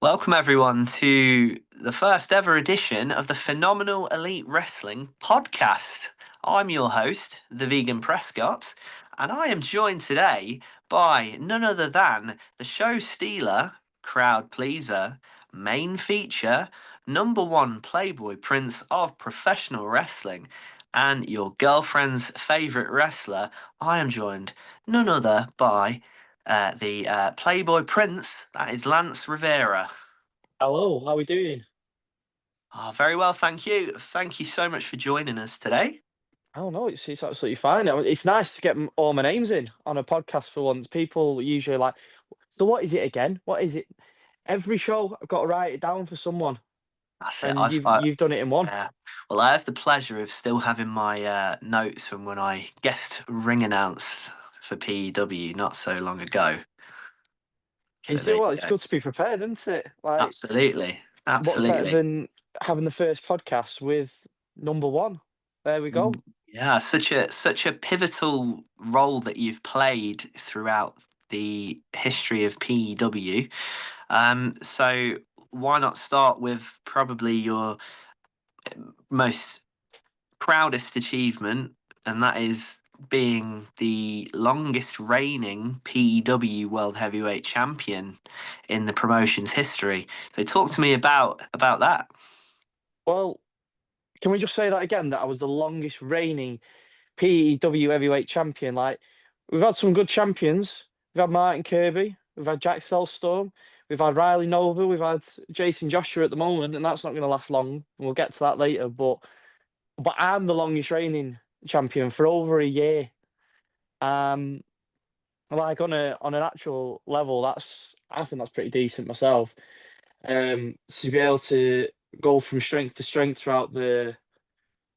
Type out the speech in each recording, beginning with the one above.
Welcome, everyone, to the first ever edition of the Phenomenal Elite Wrestling podcast. I'm your host, the Vegan Prescott, and I am joined today by none other than the show stealer, crowd pleaser, main feature, number one Playboy Prince of professional wrestling, and your girlfriend's favourite wrestler. I am joined none other by the Playboy Prince, that is Lance Revera. Hello, how are we doing? Very well, thank you. Thank you so much for joining us today. Oh no, it's absolutely fine. It's nice to get all my names in on a podcast for once. People usually like, so what is it again? What is it? Every show I've got to write it down for someone, That's it. and you've done it in one. Well, I have the pleasure of still having my notes from when I guest ring announced for P.E.W. not so long ago. So It's you there know what? you It's go. good to be prepared, isn't it? Like, Absolutely, what's better absolutely. than having the first podcast with number one? There we go. Yeah, such a pivotal role that you've played throughout the history of P.E.W. So why not start with probably your most proudest achievement, and that is being the longest reigning P.E.W. World Heavyweight Champion in the promotion's history. So talk to me about that. Well, can we just say that again? That I was the longest reigning P.E.W. heavyweight champion. Like, we've had some good champions. We've had Martin Kirby, we've had Jack Storm, we've had Riley Nova, we've had Jason Joshua at the moment, and that's not going to last long. We'll get to that later. But I'm the longest reigning champion for over a year. Um, like on an actual level, I think that's pretty decent myself. To be able to go from strength to strength throughout the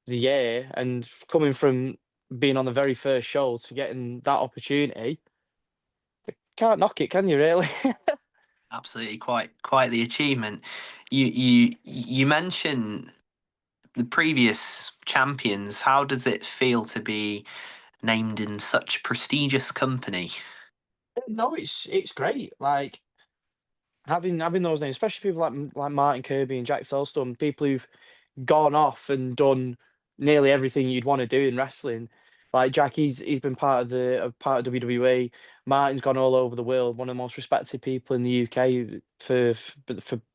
year and coming from being on the very first show to getting that opportunity, can't knock it, can you really? Absolutely, quite the achievement. You mentioned the previous champions. How does it feel to be named in such prestigious company? No, it's great. Like having those names, especially people like Martin Kirby and Jack Solstone, people who've gone off and done nearly everything you'd want to do in wrestling. Like Jack, he's been part of WWE. Martin's gone all over the world, one of the most respected people in the UK for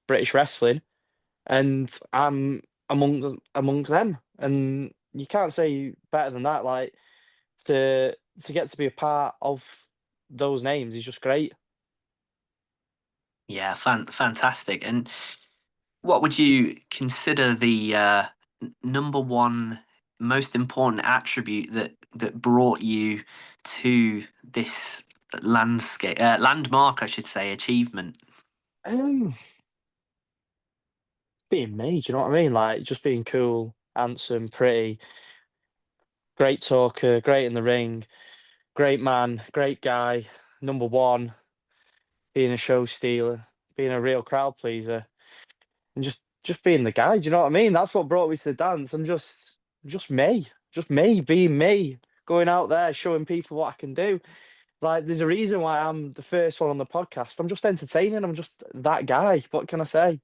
British wrestling, and I'm among them. And you can't say better than that. Like to get to be a part of those names is just great. Yeah, fantastic. And what would you consider the number one most important attribute that brought you to this landmark, I should say, achievement? Um, Being me, do you know what I mean? Like just being cool, handsome, pretty, great talker, great in the ring, great man, great guy, number one, being a show stealer, being a real crowd pleaser, and just being the guy. Do you know what I mean? That's what brought me to the dance. I'm just me, being me, going out there, showing people what I can do. Like, there's a reason why I'm the first one on the podcast. I'm just entertaining. I'm just that guy. What can I say?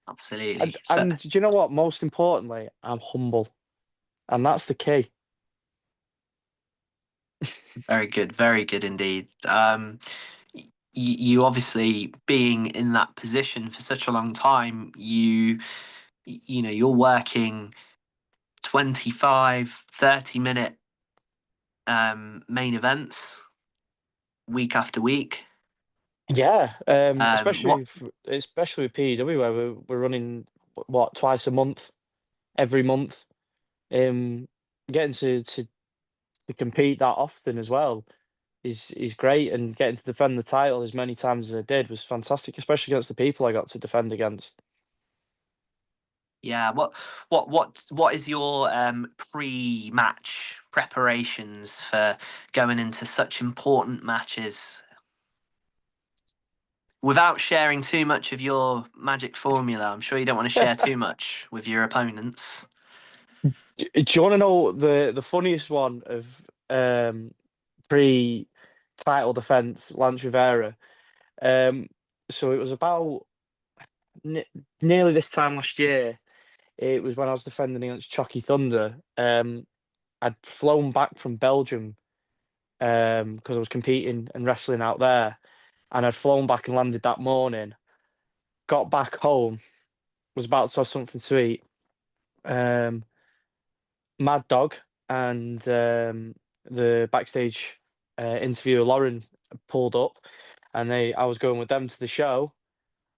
Absolutely. So And do you know what? Most importantly, I'm humble, and that's the key. very good indeed. You obviously being in that position for such a long time, you know, you're working 25, 30 minute main events week after week. Yeah, What especially with PEW, where we're running what twice a month, every month. Um, Getting to compete that often as well is great, and getting to defend the title as many times as I did was fantastic, especially against the people I got to defend against. Yeah, what is your pre-match preparations for going into such important matches? Without sharing too much of your magic formula, I'm sure you don't want to share too much with your opponents. Do you want to know the funniest one of pre-title defense, Lance Revera? Um, so it was about nearly this time last year. It was when I was defending against Chucky Thunder. I'd flown back from Belgium because I was competing and wrestling out there, and I'd flown back and landed that morning. Got back home, was about to have something to eat. Um, Mad Dog and the backstage interviewer Lauren pulled up, and I was going with them to the show.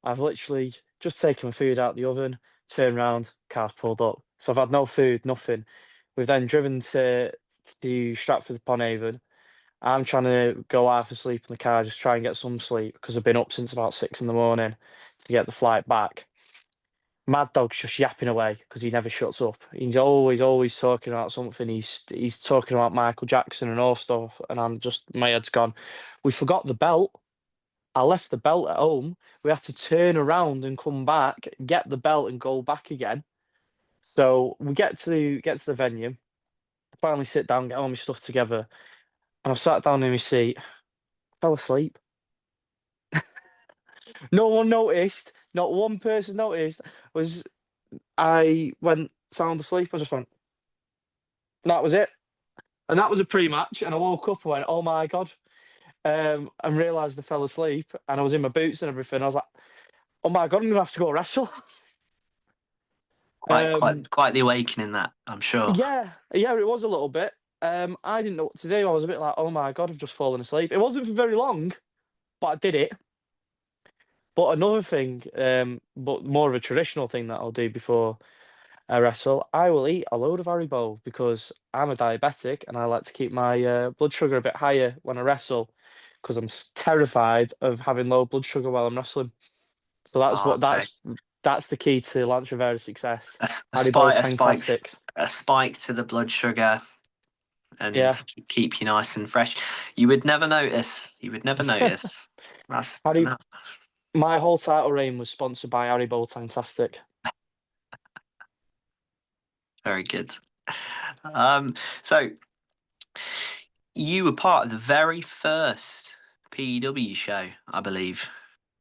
I've literally just taken my food out the oven, turned around, car's pulled up. So I've had no food, nothing. We've then driven to Stratford upon Avon. I'm trying to go half asleep in the car, just try and get some sleep because I've been up since about 6 in the morning to get the flight back. Mad Dog's just yapping away because he never shuts up. He's always talking about something. He's talking about Michael Jackson and all stuff, and I'm just my head's gone. We forgot the belt. I left the belt at home. We had to turn around and come back, get the belt, and go back again. So we get to the venue. Finally sit down, get all my stuff together, and I've sat down in my seat. Fell asleep. No one noticed. Not one person noticed. Was I went sound asleep? I just went. That was it. And that was a pre-match. And I woke up and went, "Oh my god!" And realised I fell asleep. And I was in my boots and everything. I was like, "Oh my god, I'm gonna have to go wrestle." Quite, um, quite, quite the awakening, that, I'm sure. yeah, it was a little bit. I didn't know what to do. I was a bit like, "Oh my god, I've just fallen asleep." It wasn't for very long, but I did it. But another thing, but more of a traditional thing that I'll do before I wrestle, I will eat a load of Haribo because I'm a diabetic and I like to keep my blood sugar a bit higher when I wrestle because I'm terrified of having low blood sugar while I'm wrestling. So Oh, so that's the key to Lance Revera's success. a Haribo spike, a spike, Tantastics. a spike to the blood sugar, and Yeah. keep you nice and fresh. You would never notice. You would never notice. That's Harry, no, my whole title reign was sponsored by Haribo Tantastic. very good. So you were part of the very first P.E.W show, I believe,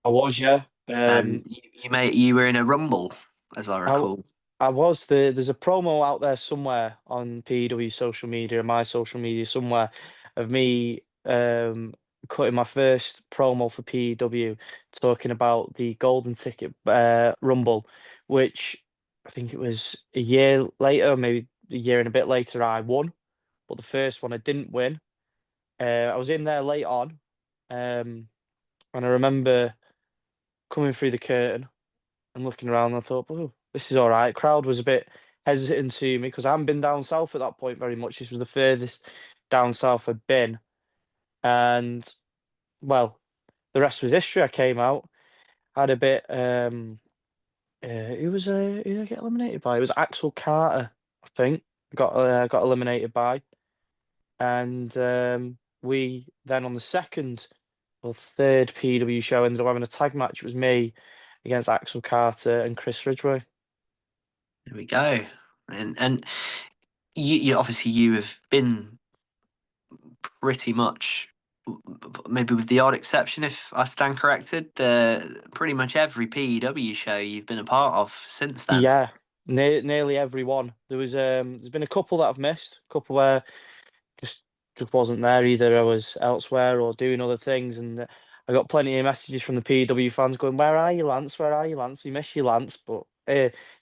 I was, yeah. and you were in a rumble, as I I recall. I was there's a promo out there somewhere on PEW social media, my social media somewhere, of me cutting my first promo for PEW, talking about the golden ticket rumble, which I think it was a year later, maybe a year and a bit later, I won, but the first one I didn't win. I was in there late on, um, and I remember coming through the curtain and looking around, I thought, oh, this is all right. Crowd was a bit hesitant to me because I hadn't been down south at that point very much. This was the furthest down south I'd been. And, well, the rest was history. I came out, had a bit. Who did I get eliminated by? It was Axel Carter, I think. Got eliminated by. And we then on the second or third PW show ended up having a tag match. It was me against Axel Carter and Chris Ridgway. There we go. And you obviously you have been pretty much, maybe with the odd exception, if I stand corrected, pretty much every PEW show you've been a part of since then. Yeah, nearly every one. There's been a couple that I've missed, a couple where just just wasn't there. Either I was elsewhere or doing other things, and I got plenty of messages from the PW fans going, "Where are you, Lance? Where are you, Lance? We miss you, Lance." But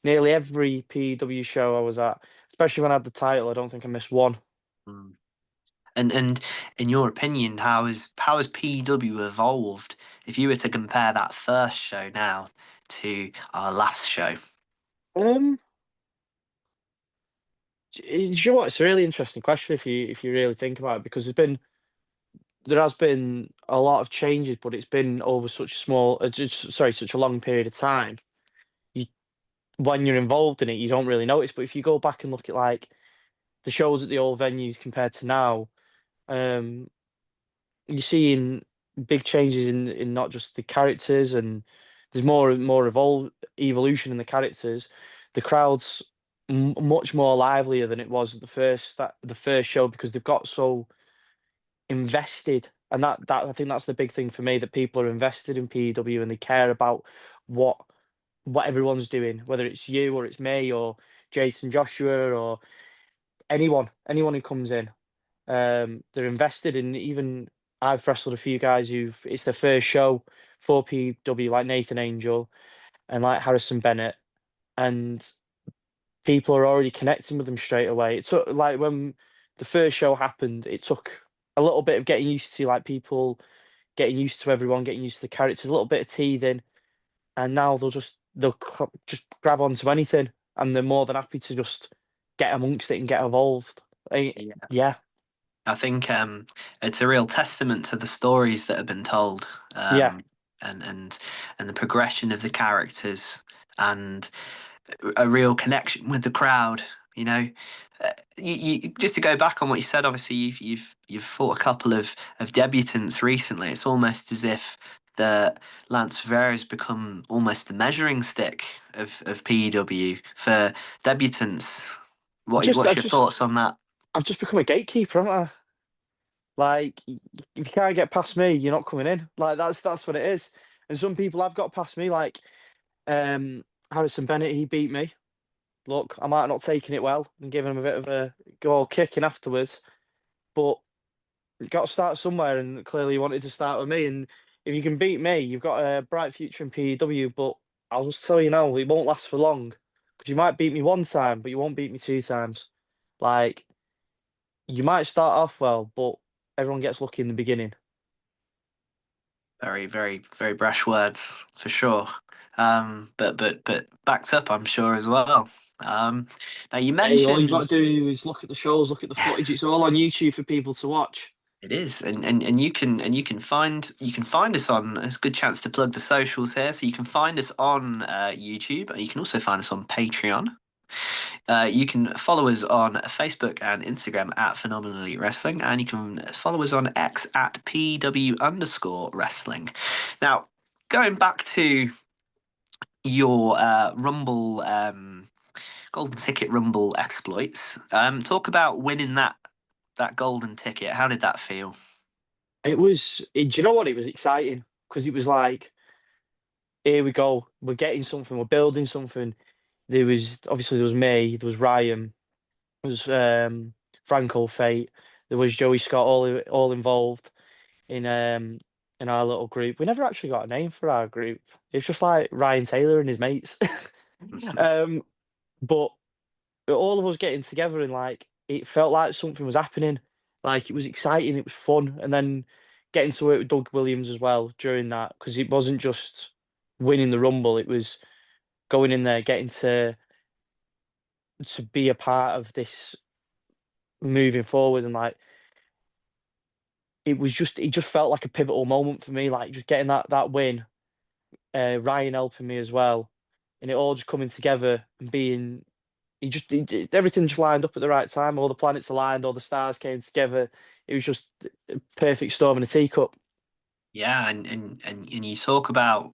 nearly every PW show I was at, especially when I had the title, I don't think I missed one. Mm. And in your opinion, how has PEW evolved? If you were to compare that first show now to our last show. Um, you know what? It's a really interesting question if you really think about it, because there has been a lot of changes, but it's been over such a such a long period of time. You When you're involved in it, you don't really notice. But if you go back and look at like the shows at the old venues compared to now, um, you're seeing big changes in not just the characters, and there's more evolution in the characters. The crowd's much more livelier than it was at the first show because they've got so invested, and that I think that's the big thing for me, that people are invested in PEW and they care about what what everyone's doing, whether it's you or it's me or Jason Joshua or anyone who comes in. They're invested in. Even I've wrestled a few guys who've it's their first show for P.W, like Nathan Angel and like Harrison Bennett, and people are already connecting with them straight away. It took like when the first show happened, it took a little bit of getting used to, like people getting used to everyone, getting used to the characters, a little bit of teething, and now just grab onto anything, and they're more than happy to just get amongst it and get involved. Yeah. Yeah, I think it's a real testament to the stories that have been told, yeah. um, and and the progression of the characters, and a real connection with the crowd. You know, just to go back on what you said. Obviously, you've fought a couple of debutants recently. It's almost as if the Lance Revera has become almost the measuring stick of PEW for debutants. I've just, What's I've your just, thoughts on that? I've just become a gatekeeper, haven't I? Like, if you can't get past me, you're not coming in. Like that's what it is. And some people have got past me, like um, Harrison Bennett. He beat me. Look, I might have not taken it well and given him a bit of a goal kicking afterwards, but you got to start somewhere. And clearly, he wanted to start with me. And if you can beat me, you've got a bright future in PEW. But I'll just tell you now, it won't last for long because you might beat me one time, but you won't beat me two times. Like, you might start off well, but everyone gets lucky in the beginning. Very, very, very brash words for sure. But backed up, I'm sure as well. Um, Now you Hey, all you've mentioned got to do is look at the shows, look at the footage. It's all on YouTube for people to watch. it is, and you can find us on. It's a good chance to plug the socials here. So you can find us on YouTube. You can also find us on Patreon. You can follow us on Facebook and Instagram at Phenomenal Elite Wrestling, and you can follow us on X at PW_wrestling. Now, going back to your Rumble Golden Ticket Rumble exploits, talk about winning that golden ticket. How did that feel? Do you know what? It was exciting because it was like, here we go. We're getting something. We're building something. There was me. There was Ryan. There was Franco Fate. There was Joey Scott. All involved in our little group. We never actually got a name for our group. It's just like Ryan Taylor and his mates. um, but all of us getting together and like it felt like something was happening. Like it was exciting. It was fun, and then getting to work with Doug Williams as well during that because it wasn't just winning the Rumble. It was going in there, getting to be a part of this moving forward, and like it just felt like a pivotal moment for me. Like just getting that win, Ryan helping me as well, and it all just coming together and being. Everything just lined up at the right time. All the planets aligned, all the stars came together. It was just a perfect storm in a teacup. Yeah, and you talk about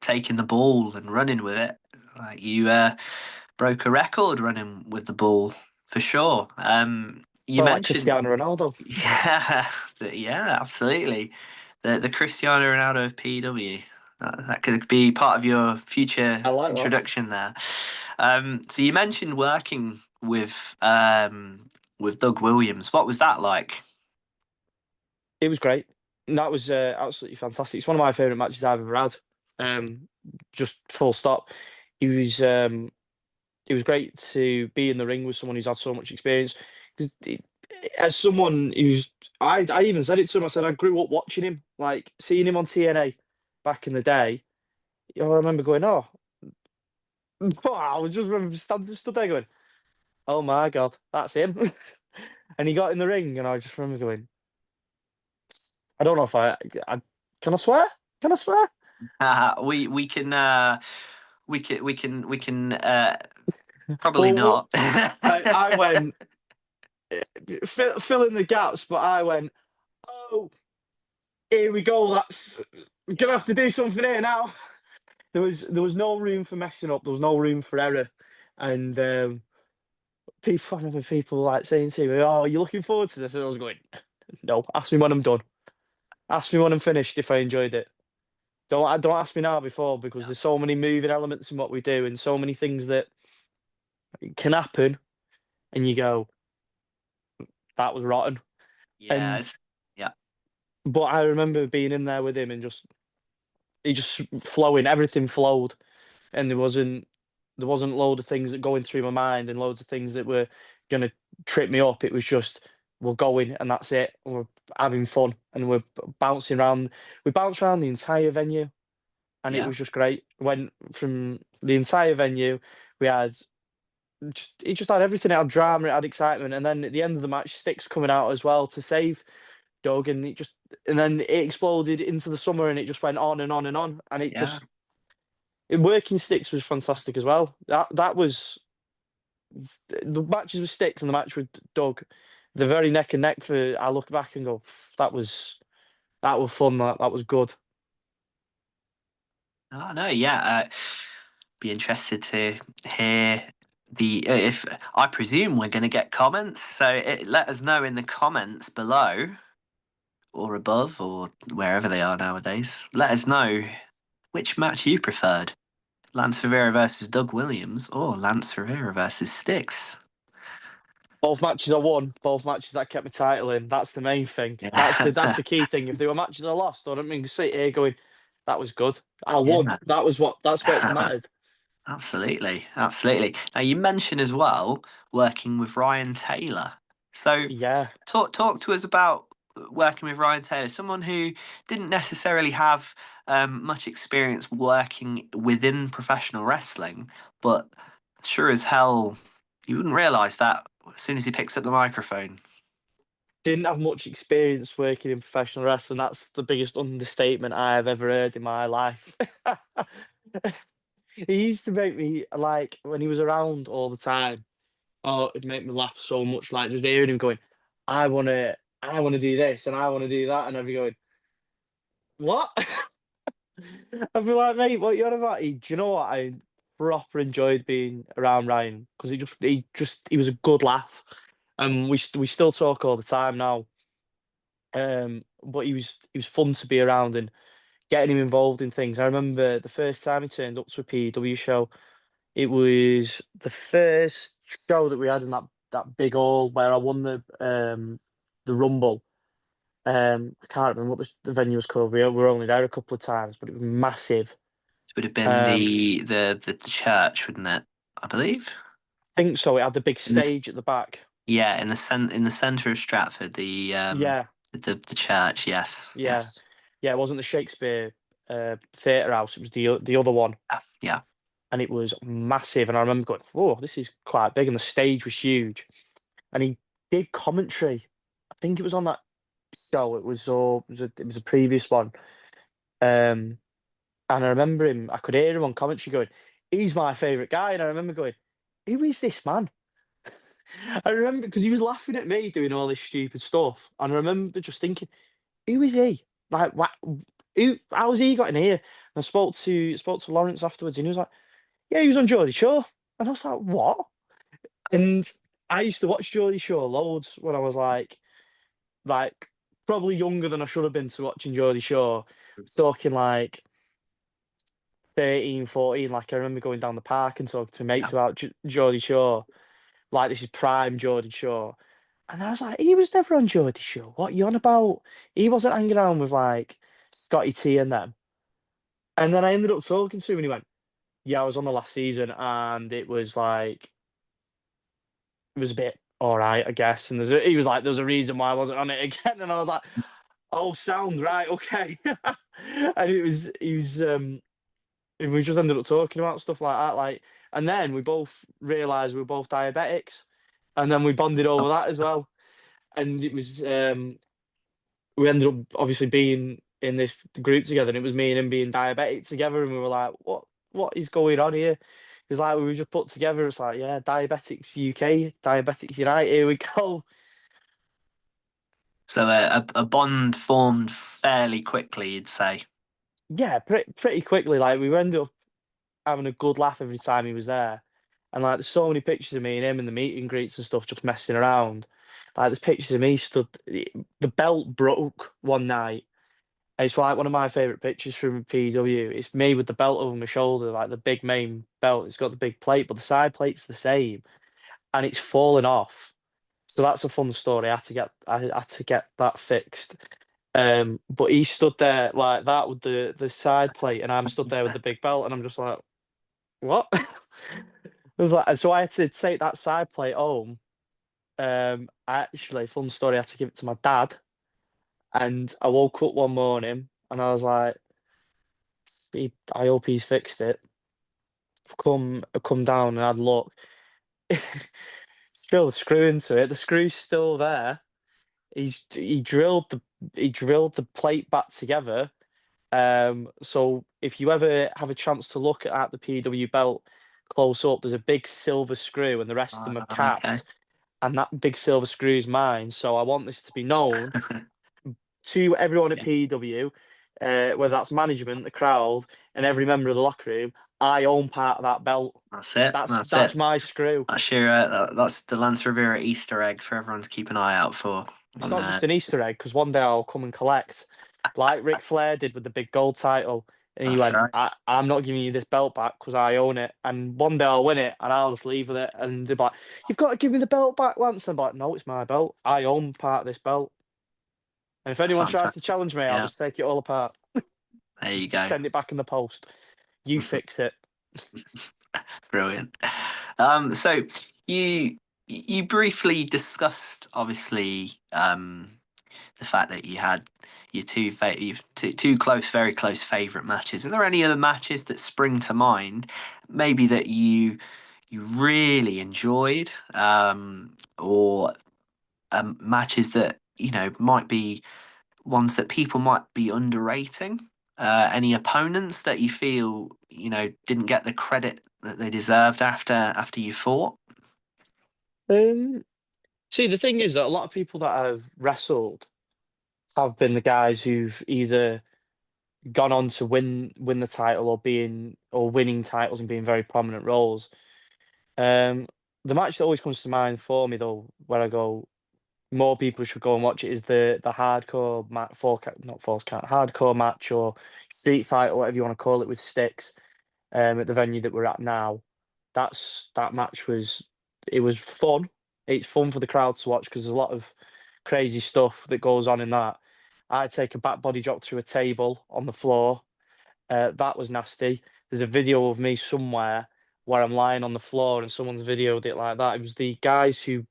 taking the ball and running with it. Like you broke a record running with the ball for sure. You Well, like mentioned, Cristiano Ronaldo. yeah, yeah, absolutely. The Cristiano Ronaldo of PW. That could be part of your future I like that. introduction there. So you mentioned working with Doug Williams. What was that like? It was great. And that was absolutely fantastic. It's one of my favourite matches I've ever had. Um, just full stop. He was um, it was great to be in the ring with someone who's had so much experience. Because as someone I even said it to him. I said I grew up watching him, like seeing him on TNA back in the day. I remember going, oh, I was just remember stood there going, oh my god, that's him. And he got in the ring, and I just remember going, I don't know if I can I swear? Can I swear? We can we can probably Well, not. I went fill in the gaps, but I went, oh, here we go. We're gonna have to do something here now. There was no room for messing up. There was no room for error, and I remember people like saying to me, "Oh, are you looking forward to this?" And I was going, "No, ask me when I'm done. Ask me when I'm finished if I enjoyed it." don't ask me now before because Yeah. there's so many moving elements in what we do and so many things that can happen, and you go, that was rotten. Yeah, And it's yeah, but I remember being in there with him and just he just flowing, everything flowed, and there wasn't load of things that going through my mind and loads of things that were gonna trip me up. It was just we're going and that's it. We're having fun and we're bouncing around. We bounced around the entire venue and it yeah, was just great. Went from the entire venue, we had it just had everything. It had drama, it had excitement, and then at the end of the match, Sticks coming out as well to save Doug, and then it exploded into the summer, and it just went on and on and on, and yeah. working Sticks was fantastic as well. That was the matches with Sticks and the match with Doug, they're very neck and neck. For I look back and go, that was fun. That was good. Oh no, yeah. Be interested to hear the if I presume we're going to get comments. So let us know in the comments below or above or wherever they are nowadays. Let us know which match you preferred: Lance Revera versus Doug Williams or Lance Revera versus Styx. Both matches I won, both matches I kept my title in. That's the main thing. Yeah, That's the key thing. If they were matches I lost, I don't mean sit here going, that was good. I won. yeah. That's what mattered. Absolutely, absolutely. Now you mentioned as well working with Ryan Taylor. So Yeah. talk to us about working with Ryan Taylor, someone who didn't necessarily have much experience working within professional wrestling, but sure as hell you wouldn't realise that as soon as he picks up the microphone. Didn't have much experience working in professional wrestling. That's the biggest understatement I have ever heard in my life. He used to make me like when he was around all the time. Oh, it'd make me laugh so much. Like just hearing him going, I wanna do this and I wanna do that, and I'd be going, what? I'd be like, mate, what you on about? Do you know what? I proper enjoyed being around Ryan because he was a good laugh, and we still talk all the time now. But he was fun to be around and getting him involved in things. I remember the first time he turned up to a P.E.W show. It was the first show that we had in that big hall where I won the Rumble. I can't remember what the venue was called. We were only there a couple of times, but it was massive. It would have been Um, the church, wouldn't it? I believe. I think so. It had the big In the stage at the back. Yeah, in the centre of Stratford, Yeah, the church. Yes, yeah, yes. yeah. It wasn't the Shakespeare Theatre House. It was the other one, Yeah. and it was massive. And I remember going, "Oh, this is quite big," and the stage was huge. And he did commentary. I think it was on that show. It was a previous one. Um, and I remember him. I could hear him on commentary going, "He's my favourite guy." And I remember going, "Who is this man?" I remember because he was laughing at me doing all this stupid stuff, and I remember just thinking, "Who is he? Like, what? Who? How's he got in here?" And I spoke to Lawrence afterwards, and he was like, "Yeah, he was on Geordie Shore," and I was like, "What?" And I used to watch Geordie Shore loads when I was like probably younger than I should have been to watching Geordie Shore. Talking like 13, 14. Like I remember going down the park and talking to Yeah. mates about Geordie Shore. Like this is prime Geordie Shore. And I was like, he was never on Geordie Shore. What you on about? He wasn't hanging around with like Scotty T and them. And then I ended up talking to him and he went, yeah, I was on the last season and it was like it was a bit all right, I guess. And he was like, there's a reason why I wasn't on it again. And I was like, oh, sound right, okay. And and we just ended up talking about stuff like that. And then we both realised we were both diabetics. And then we bonded over that as well. And it was we ended up obviously being in this group together, and it was me and him being diabetic together, and we were like, what is going on here? It's like we were just put together. It's like, yeah, Diabetics UK, Diabetics Unite, here we go. So a bond formed fairly quickly, you'd say. Yeah, pretty quickly. Like we ended up having a good laugh every time he was there. And like there's so many pictures of me and him in the meet and greets and stuff just messing around. Like there's pictures of me stood the belt broke one night It's like one of my favorite pictures from P.E.W. It's me with the belt over my shoulder, like the big main belt. It's got the big plate, but the side plate's the same, and it's fallen off. So that's a fun story. I had to get that fixed. But he stood there like that with the side plate, and I'm stood there with the big belt, and I'm just like, what? It was like, so I had to take that side plate home. Actually, fun story. I had to give it to my dad, and I woke up one morning, and I was like, I hope he's fixed it. Come down and I'd look. Drilled a screw into it. The screw's still there. He drilled the plate back together. So if you ever have a chance to look at the P.E.W. belt close up, there's a big silver screw and the rest of them are Okay. capped, and that big silver screw is mine. So I want this to be known to everyone at Yeah, P.E.W., whether that's management, the crowd, and every member of the locker room. I own part of that belt. that's it. That's That's it. my screw. That's your that's the Lance Revera Easter egg for everyone to keep an eye out for. It's On not just an Easter egg because one day I'll come and collect, like Ric Flair did with the big gold title. And he that's went, right. I'm not giving you this belt back because I own it. And one day I'll win it and I'll just leave with it. And they're like, you've got to give me the belt back, Lance. And I'm like, no, it's my belt. I own part of this belt. And if anyone tries to Fantastic. challenge me, I'll Yeah, just take it all apart, there you go. send it back in the post. You fix it. Brilliant. So you briefly discussed obviously the fact that you had you've two close, very close favorite matches. Are there any other matches that spring to mind, maybe that you really enjoyed, or matches that might be ones that people might be underrating? Any opponents that you feel didn't get the credit that they deserved after you fought? Um, See, the thing is that a lot of people that have wrestled have been the guys who've either gone on to win the title or winning titles and being very prominent roles. Um, the match that always comes to mind for me though, where I go, more people should go and watch it is the hardcore match, not force count, hardcore match or street fight or whatever you want to call it with sticks. At the venue that we're at now. That match was it was fun. It's fun for the crowd to watch because there's a lot of crazy stuff that goes on in that. I take a back body drop through a table on the floor. That was nasty. There's a video of me somewhere where I'm lying on the floor and someone's videoed it like that. It was the guys who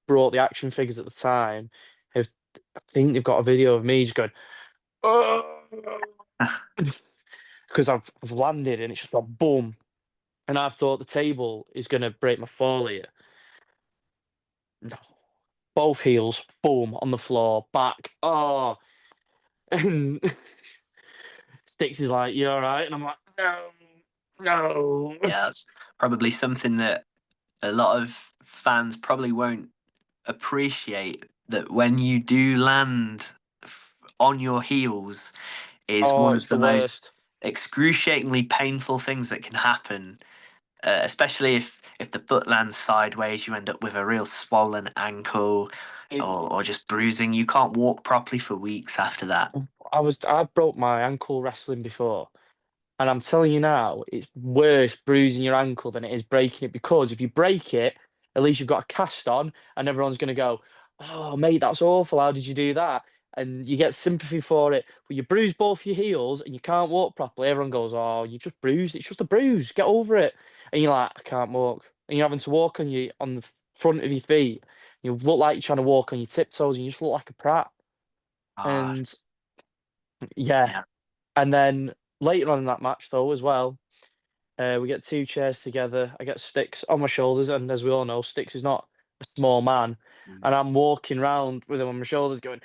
brought the action figures at the time. Have, I think they've got a video of me just going, oh, because I've landed and it's just like boom. And I thought the table is going to break my fall here. No. Both heels, boom, on the floor, back. Oh, and Sticks is like, "You all right?" And I'm like, "No, no." Yeah, that's probably something that a lot of fans probably won't appreciate, that when you do land on your heels is Oh, one of it's the the most worst. excruciatingly painful things that can happen. Especially if the foot lands sideways, you end up with a real swollen ankle, It, or just bruising. You can't walk properly for weeks after that. I broke my ankle wrestling before, and I'm telling you now, it's worse bruising your ankle than it is breaking it because if you break it, at least you've got a cast on, and everyone's going to go, "Oh, mate, that's awful. How did you do that?" And you get sympathy for it. But you bruise both your heels and you can't walk properly. Everyone goes, "Oh, you just bruised. It's just a bruise. Get over it." And you're like, "I can't walk." And you're having to walk on the front of your feet. You look like you're trying to walk on your tiptoes, and you just look like a prat. Ah, And yeah, yeah. and then later on in that match, though, as well. We get two chairs together. I get Sticks on my shoulders, and as we all know, Sticks is not a small man. Mm. And I'm walking round with him on my shoulders, going,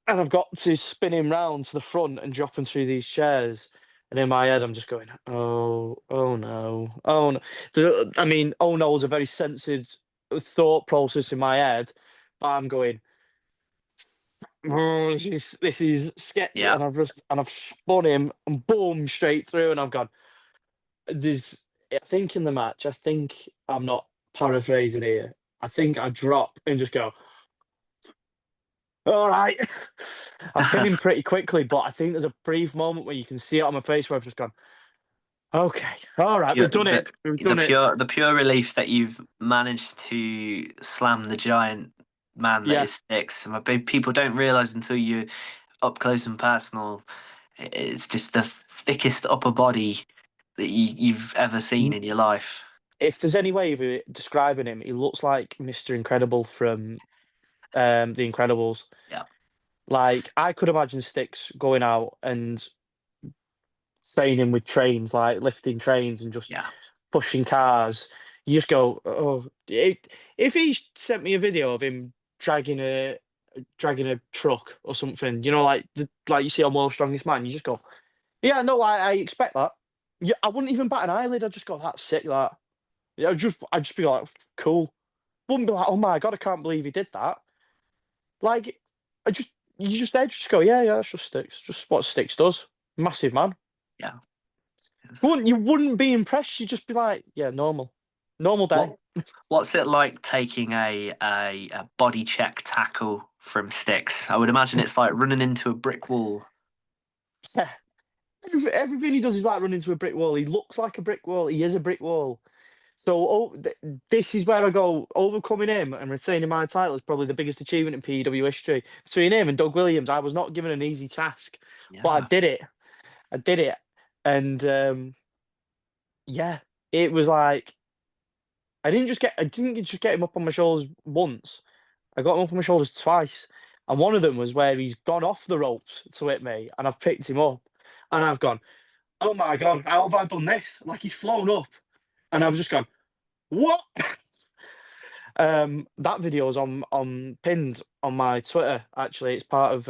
and I've got to spin him round to the front and drop him through these chairs. And in my head, I'm just going, oh, oh no, oh no. I mean, oh no is a very censored thought process in my head, but I'm going, oh, this is sketchy, Yeah. and I've spun him and boom straight through, and I've gone. I think in the match, I think I'm not paraphrasing here. I think I drop and just go, All right. I pin him pretty quickly, but I think there's a brief moment where you can see it on my face where I've just gone, okay, all right, Pure, we've done it. We've the done it. pure the pure relief that you've managed to slam the giant man that Yeah. is Sticks. And people don't realize until you up close and personal. It's just the thickest upper body that you've ever seen N- in your life. If there's any way of describing him, he looks like Mr. Incredible from The Incredibles. Yeah, Like, I could imagine Sticks going out and training with trains, like lifting trains and just yeah, pushing cars. You just go, oh, if he sent me a video of him dragging a truck or something, like like you see on World's Strongest Man, you just go, yeah, no, I expect that. Yeah, I wouldn't even bat an eyelid. I'd just go, that's sick. That. Yeah, I'd just be like, cool. Wouldn't be like, oh my god, I can't believe he did that. Like, you just there, just go, yeah, that's just Sticks. Just what Sticks does. Massive man. yeah. It's- You wouldn't be impressed. You'd just be like, yeah, normal day. What what's it like taking a body check tackle from Sticks? I would imagine it's like running into a brick wall. Yeah, everything he does is like running into a brick wall. He looks like a brick wall. He is a brick wall. So this is where I go. Overcoming him and retaining my title is probably the biggest achievement in P.E.W history. Between him and Doug Williams, I was not given an easy task, but I Yeah, did it. I did it, and yeah, it was like I didn't just get him up on my shoulders once. I got him up on my shoulders twice, and one of them was where he's gone off the ropes to hit me, and I've picked him up, and I've gone, oh my god, how have I done this? Like he's flown up, and I've just gone, what? That video is on pinned on my Twitter. Actually, it's part of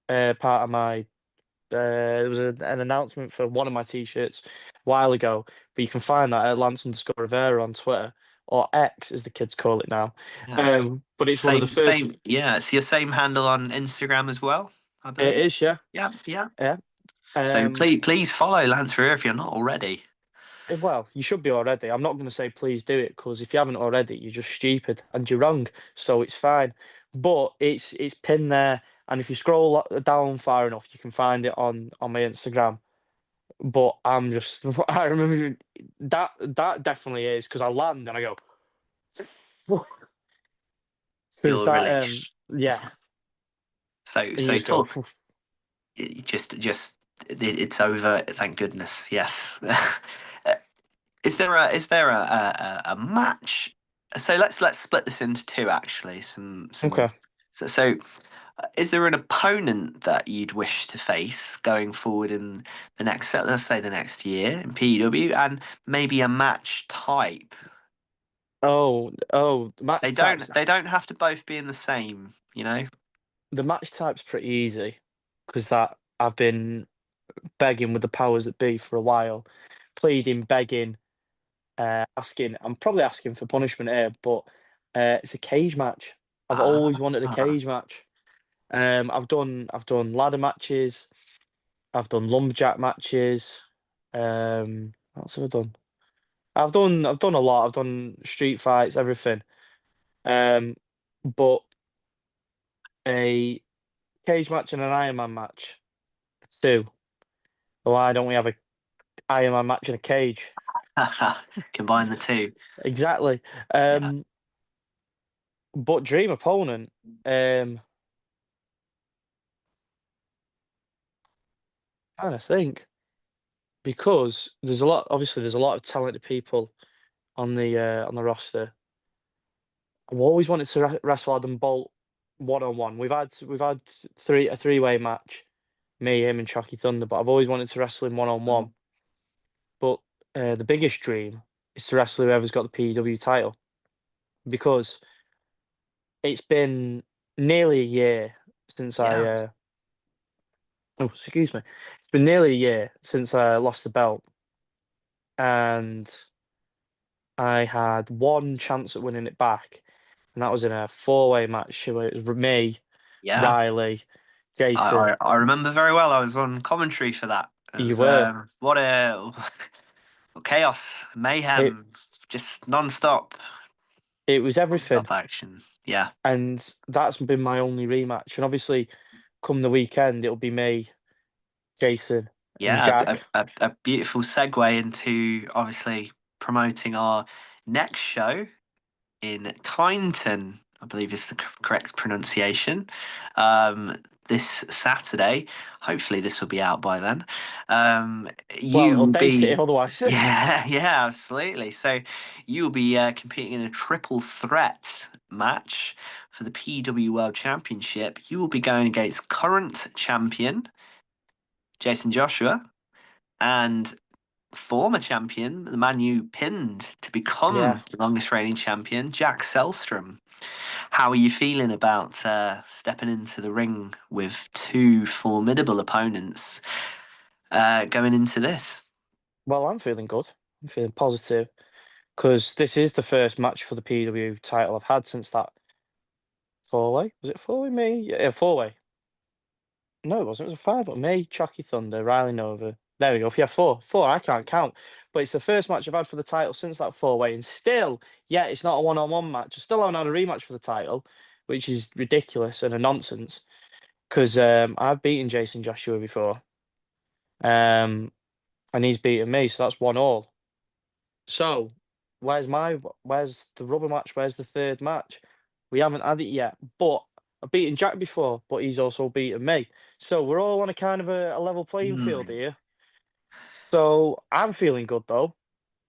my. There was an announcement for one of my t-shirts a while ago, but you can find that at Lance_Revera on Twitter, or X as the kids call it now. yeah. But it's one of the Same. first. Yeah, it's your same handle on Instagram as well, I It believe. is, yeah, Yeah, yeah. yeah. So Um, please follow Lance Revere if you're not already. well, you should be already. I'm not going to say please do it because if you haven't already, you're just stupid and you're wrong. So it's fine. But it's pinned there, and if you scroll down far enough, you can find it on my Instagram. But I'm just, I remember that definitely is because I land and I go, because Your that release. yeah, and you So just go, talk. It's over. Thank goodness. Yes. Is there a match? So let's split this into two actually. okay. So is there an opponent that you'd wish to face going forward in the next, let's say the next year in PEW, and maybe a match type? Oh, the match types. They don't have to both be in the same, you know? The match type's pretty easy because that I've been begging with the powers that be for a while, pleading, begging, asking. I'm probably asking for punishment here, but it's a cage match. I've Ah, always wanted a cage match. I've done ladder matches. I've done lumberjack matches. What else have I done? I've done a lot. I've done street fights, everything. Um, but a cage match and an Ironman match, two. Why don't we have a Ironman match in a cage? combine the two. Exactly. Yeah. Um, but dream opponent. Trying to think because there's a lot. Obviously, there's a lot of talented people on the roster. I've always wanted to wrestle Adam Bolt 1-on-1. We've had a three-way match, me, him, and Chucky Thunder. But I've always wanted to wrestle him 1-on-1. But the biggest dream is to wrestle whoever's got the PEW title because it's been nearly a year since I. Yeah. Oh, excuse me. It's been nearly a year since I lost the belt, and I had one chance at winning it back, and that was in a four-way match where it was me, Yeah. Riley, Jason. I remember very well. I was on commentary for that. It You was were. what a chaos, It mayhem, just non-stop. It was everything. Non-stop action. Yeah. And that's been my only rematch. And obviously, come the weekend, it'll be me, Jason, and Yeah, Jack. a beautiful segue into obviously promoting our next show in Kyneton, I believe is the correct pronunciation. Um, this Saturday, hopefully this will be out by then. Well, You it'll will date it be, otherwise. yeah, yeah, absolutely. So you will be competing in a triple threat match for the P.E.W World Championship. You will be going against current champion Jason Joshua and former champion, the man you pinned to Yeah. become the longest reigning champion, Jack Selstrom. How are you feeling about stepping into the ring with two formidable opponents going into this? Well, I'm feeling good. I'm feeling positive because this is the first match for the PW title I've had since that four-way. Was it four-way? Me? Yeah, four-way. No, it wasn't. It was a five. Me, Chucky Thunder, Riley Nova. There we go. Yeah, four. Four. I can't count. But it's the first match I've had for the title since that four-way. And still, yeah, it's not a one-on-one match. I still haven't had a rematch for the title, which is ridiculous and a nonsense because I've beaten Jason Joshua before. Um, and he's beaten me. So that's 1-1. So, where's the rubber match? Where's the third match? We haven't had it yet, but I've beaten Jack before, but he's also beaten me. So we're all on a kind of a level playing field Hmm. here. So I'm feeling good though,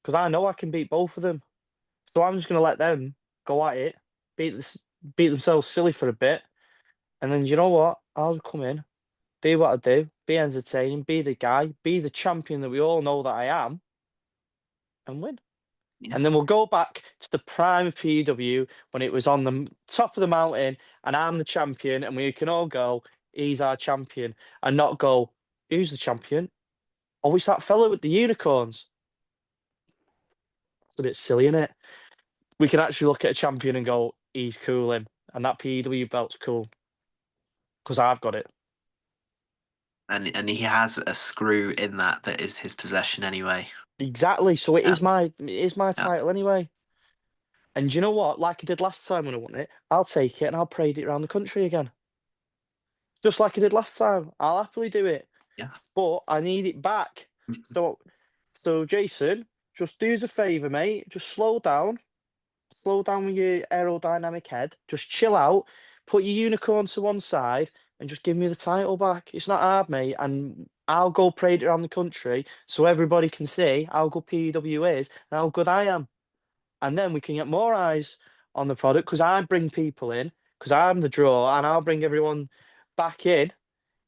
because I know I can beat both of them. So I'm just gonna let them go at it, beat this, beat themselves silly for a bit, and then you know what? I'll just come in, do what I do, be entertaining, be the guy, be the champion that we all know that I am, and win. Yeah. And then we'll go back to the prime of PW when it was on the top of the mountain and I'm the champion and we can all go, he's our champion, and not go, who's the champion? Oh, it's that fellow with the unicorns. It's a bit silly, isn't it? We can actually look at a champion and go, he's cool, him. And that PW belt's cool because I've got it. And he has a screw in that is his possession anyway. Exactly. So Yeah. it is my Yeah. title anyway. And you know what? Like I did last time when I won it, I'll take it and I'll parade it around the country again. Just like I did last time. I'll happily do it. Yeah. But I need it back. So, Jason, just do us a favour, mate. Just slow down. Slow down with your aerodynamic head. Just chill out. Put your unicorn to one side and just give me the title back. It's not hard, mate. And I'll go parade it around the country so everybody can see how good PW is and how good I am. And then we can get more eyes on the product because I bring people in because I'm the draw and I'll bring everyone back in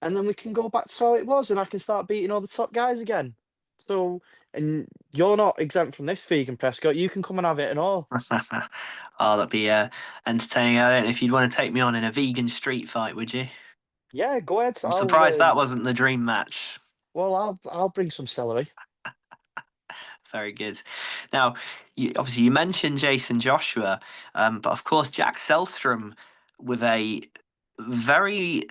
and then we can go back to how it was, and I can start beating all the top guys again. So, and you're not exempt from this, Vegan Prescott. You can come and have it and all. Oh, that'd be entertaining. I don't know if you'd want to take me on in a vegan street fight, would you? Yeah, go ahead. I'm surprised that wasn't the dream match. I'll bring some celery. Very good. Now, obviously, you mentioned Jason Joshua, but of course, Jack Selstrom with a very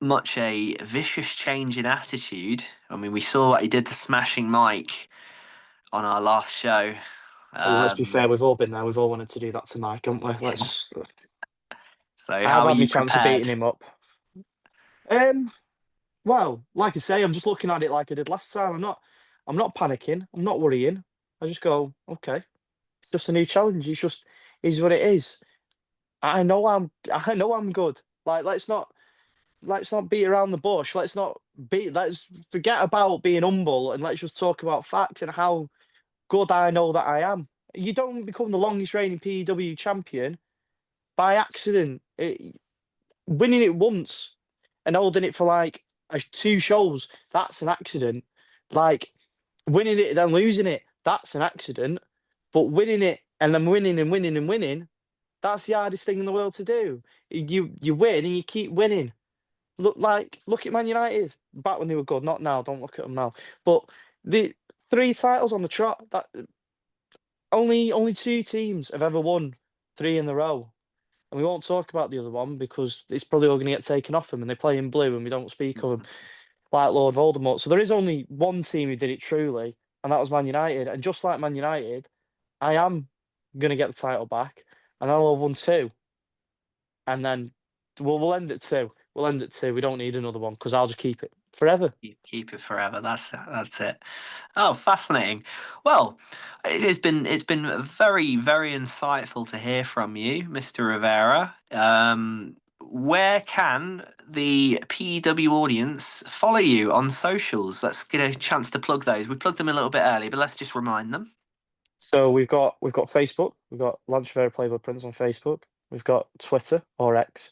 much a vicious change in attitude. I mean, we saw what he did to Smashing Mike on our last show. Well, let's be Um, fair. We've all been there. We've all wanted to do that to Mike, haven't we? Let's. so, I've how are had my you chance of prepared? beating him up. Um. Well, like I say, I'm just looking at it like I did last time. I'm not panicking. I'm not worrying. I just go, okay. It's just a new challenge. It's just is what it is. I know I'm good. Like let's not beat around the bush. Let's forget about being humble and let's just talk about facts and how good I know that I am. You don't become the longest reigning PEW champion by accident. Winning it once and holding it for like two shows, that's an accident. Like winning it then losing it, that's an accident. But winning it and then winning and winning and winning, that's the hardest thing in the world to do. You win and you keep winning. Look at Man United back when they were good, not now. Don't look at them now. But the three titles on the trot. That only two teams have ever won three in a row, and we won't talk about the other one because it's probably all going to get taken off them, and they play in blue, and we don't speak of them like Lord Voldemort. So there is only one team who did it truly, and that was Man United. And just like Man United, I am. gonna get the title back, and then I'll have won two, and then we'll end at two. We'll end at two. We don't need another one because I'll just keep it forever. Keep it forever. That's it. Oh, fascinating. Well, it's been very insightful to hear from you, Mr. Rivera. Where can the P.E.W. audience follow you on socials? Let's get a chance to plug those. We plugged them a little bit early, but let's just remind them. So we've got Facebook. We've got Lance Revera Playboy Prince on Facebook. We've got Twitter or X,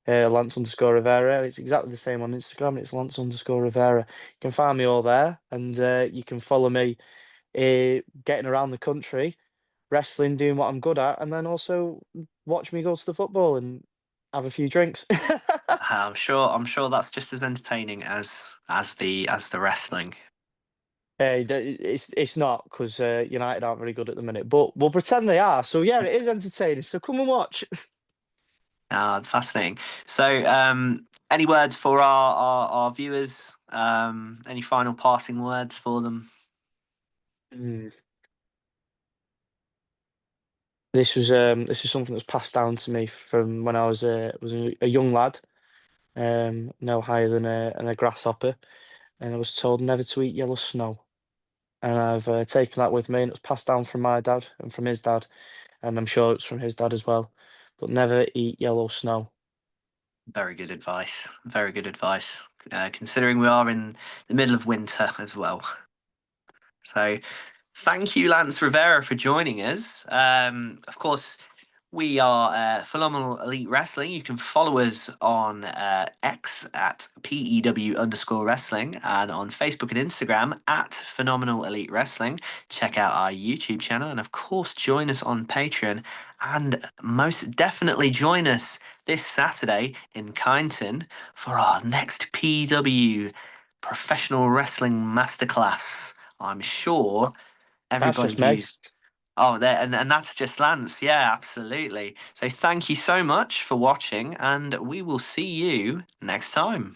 Lance_Rivera. It's exactly the same on Instagram. It's Lance_Rivera. You can find me all there, and you can follow me getting around the country, wrestling, doing what I'm good at, and then also watch me go to the football and have a few drinks. I'm sure that's just as entertaining as the wrestling. Hey, it's not because United aren't very good at the minute, but we'll pretend they are. So yeah, it is entertaining. So come and watch. Ah, fascinating. So, any words for our viewers? Any final passing words for them? Mm. This is something that's passed down to me from when I was a young lad, no higher than a grasshopper, and I was told never to eat yellow snow. And I've taken that with me, and it was passed down from my dad and from his dad, and I'm sure it's from his dad as well. But never eat yellow snow. Very good advice. Very good advice. Considering we are in the middle of winter as well. So, thank you, Lance Rivera, for joining us. Of course, we are Phenomenal Elite Wrestling. You can follow us on X at PEW_wrestling and on Facebook and Instagram at Phenomenal Elite Wrestling. Check out our YouTube channel and, of course, join us on Patreon. And most definitely join us this Saturday in Kyneton for our next PEW Professional Wrestling Masterclass. I'm sure That's everybody just me. who's Oh, there and that's just Lance. Yeah, absolutely. So thank you so much for watching, and we will see you next time.